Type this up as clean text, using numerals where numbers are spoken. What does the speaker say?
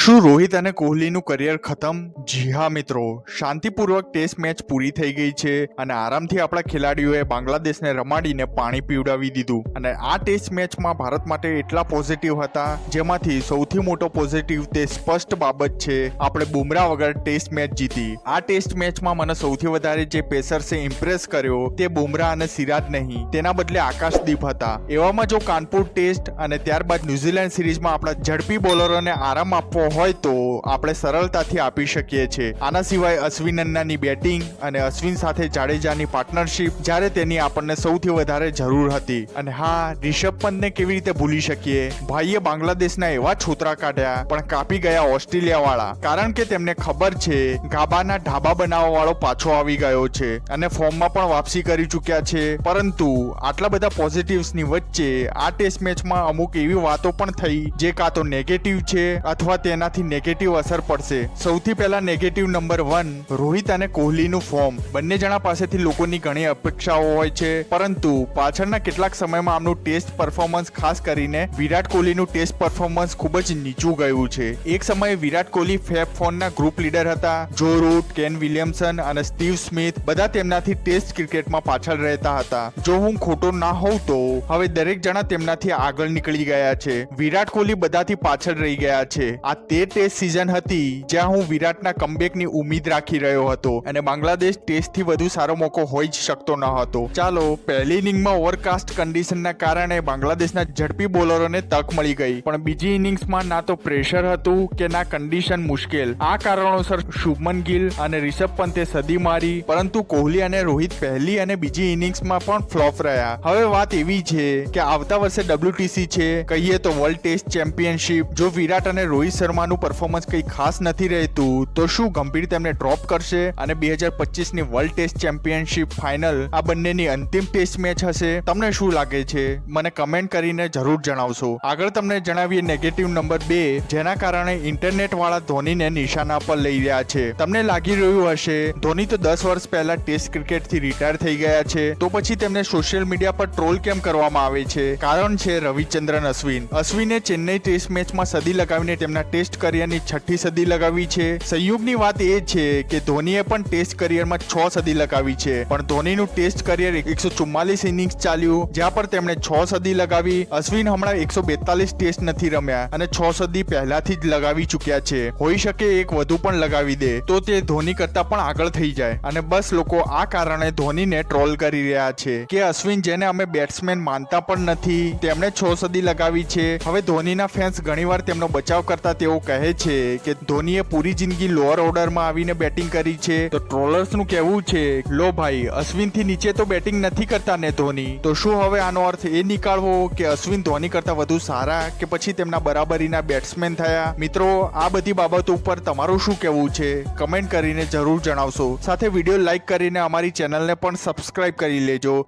શું રોહિત અને કોહલીનું કરિયર ખતમ? જી હા મિત્રો, શાંતિપૂર્વક ટેસ્ટ મેચ પૂરી થઈ ગઈ છે અને આરામથી આપણા ખેલાડીઓએ બાંગ્લાદેશને રમાડીને પાણી પીવડાવી દીધું. અને આ ટેસ્ટ મેચમાં ભારત માટે એટલા પોઝિટિવ હતા, જેમાંથી સૌથી મોટો પોઝિટિવ તે સ્પષ્ટ બાબત છે, આપણે બુમરાહ વગર ટેસ્ટ મેચ જીતી. આ ટેસ્ટ મેચમાં મને સૌથી વધારે જે પેસર્સે ઇમ્પ્રેસ કર્યો તે બુમરાહ અને સિરાજ નહીં, તેના બદલે આકાશદીપ હતા. એવામાં જો કાનપુર ટેસ્ટ અને ત્યારબાદ ન્યુઝીલેન્ડ સિરીઝમાં આપણા ઝડપી બોલરોને આરામ આપવો હોય તો આપણે સરળતાથી આપી શકીએ છીએ. આના સિવાય અશ્વિન અન્નાની બેટિંગ અને અશ્વિન સાથે જાડેજાની પાર્ટનરશિપ જ્યારે તેની આપણને સૌથી વધારે જરૂર હતી. અને હા, રિષભ પંતને કેવી રીતે ભૂલી શકીએ? ભાઈએ બાંગ્લાદેશના એવા છોતરા કાઢ્યા પણ કાપી ગયા ઓસ્ટ્રેલિયા વાળા, કારણ કે તેમને ખબર છે ગાબાના ઢાબા બનાવવા વાળો પાછો આવી ગયો છે અને ફોર્મમાં પણ વાપસી કરી ચૂક્યા છે. પરંતુ આટલા બધા પોઝિટિવ્સની વચ્ચે આ ટેસ્ટ મેચમાં અમુક એવી વાતો પણ થઈ જે કાં તો નેગેટિવ છે અથવા તેનાથી નેગેટિવ અસર પડશે. સૌથી પહેલા નેગેટિવ નંબર 1, રોહિત અને કોહલીનું ફોર્મ. બંને જણા પાસેથી લોકોની ઘણી અપેક્ષાઓ હોય છે, પરંતુ પાછળના કેટલાક સમયમાં આમનું ટેસ્ટ પરફોર્મન્સ, ખાસ કરીને વિરાટ કોહલીનું ટેસ્ટ પરફોર્મન્સ ખૂબ જ નીચું ગયું છે. એક સમયે વિરાટ કોહલી ફેબ ફોનના ગ્રુપ લીડર હતા. જો રૂટ, કેન વિલિયમસન અને સ્ટીવ સ્મિથ બધા તેમનાથી ટેસ્ટ ક્રિકેટમાં પાછળ રહેતા હતા. જો હું ખોટો ના હોઉં તો હવે દરેક જણા તેમનાથી આગળ નીકળી ગયા છે. વિરાટ કોહલી બધાથી પાછળ રહી ગયા છે. આ તે ટેસ્ટ સિઝન હતી જ્યાં હું વિરાટના કમબેકની ઉમ્મીદ રાખી રહ્યો હતો અને બાંગ્લાદેશ ટેસ્ટથી વધુ સારો મોકો હોઈ જ શકતો ન હતો. ચાલો, પહેલી ઇનિંગમાં ઓવરકાસ્ટ કન્ડિશનના કારણે બાંગ્લાદેશના ઝડપી બોલરોને તક મળી ગઈ, પણ બીજી ઇનિંગ્સમાં ના તો પ્રેશર હતું કે ના કન્ડિશન મુશ્કેલ. આ કારણોસર શુભમન ગિલ અને રિષભ પંતે સદી મારી, પરંતુ કોહલી અને રોહિત પહેલી અને બીજી ઇનિંગ્સમાં પણ ફ્લોપ રહ્યા. હવે વાત એવી છે કે આવતા વર્ષે WTC છે, કહીએ તો વર્લ્ડ ટેસ્ટ ચેમ્પિયનશિપ. જો વિરાટ અને રોહિત શર્માનું પરફોર્મન્સ કંઈ ખાસ નથી રહેતું તો શું ગંભીર તેમને ડ્રોપ કરશે અને 2025ની વર્લ્ડ ટેસ્ટ ચેમ્પિયનશિપ ફાઇનલ આ બંનેની અંતિમ ટેસ્ટ મેચ હશે? તમને શું લાગે છે? મને કમેન્ટ કરીને જરૂર જણાવશો. આગળ તમને જણાવીએ નેગેટિવ નંબર 2, જેના કારણે ઇન્ટરનેટ વાળા ધોનીને નિશાના પર લઈ રહ્યા છે. તમને લાગી રહ્યું હશે ધોની તો 10 વર્ષ પહેલા ટેસ્ટ ક્રિકેટથી રિટાયર થઈ ગયા છે, તો પછી તેમને સોશિયલ મીડિયા પર ટ્રોલ કેમ કરવામાં આવે છે? કારણ છે રવિચંદ્રન અશ્વિન. અશ્વિને ચેન્નઈ ટેસ્ટ મેચમાં સદી લગાવીને તેમના ટેસ્ટ કરિયરની 6ઠ્ઠી સદી લગાવી છે. સંયોગની વાત એ છે કે ધોનીએ પણ ટેસ્ટ કરિયરમાં 6 સદી લગાવી છે, પણ ધોનીનું ટેસ્ટ કરિયર 144 ઇનિંગ્સ ચાલ્યું, જ્યાં પર તેમણે 6 સદી લગાવી. અશ્વિન હમણાં 142 ટેસ્ટ નથી રમ્યા અને 6 સદી પહેલાથી જ લગાવી ચૂક્યા છે. હોઈ શકે એક વધુ પણ લગાવી દે તો તે ધોની કરતા પણ આગળ થઈ જાય. અને બસ લોકો આ કારણે ધોનીને ટ્રોલ કરી રહ્યા છે કે અશ્વિન, જેને અમે બેટ્સમેન માનતા પણ નથી, તેમણે 6 સદી લગાવી છે. હવે ધોનીના ફેન્સ ઘણીવાર તેમનો બચાવ કરતા તેઓ કહે છે કે ધોનીએ પૂરી જિંદગી લોઅર ઓર્ડરમાં આવીને બેટિંગ કરી છે. તો ટ્રોલર્સનું કહેવું છે, લો ભાઈ, અશ્વિનથી નીચે તો બેટિંગ નથી કરતા ને ધોની. તો શું હવે આનો અર્થ એ નીકાળવો કે અશ્વિન ધોની કરતા વધુ સારા કે પછી તેમના બરાબરીના બેટ્સમેન થયા? મિત્રો, આ બધી બાબતો ઉપર તમારું શું કહેવું છે? કમેન્ટ કરીને જરૂર જણાવશો. સાથે વિડીયો લાઈક કરીને અમારી ચેનલને પણ સબસ્ક્રાઇબ કરી લેજો.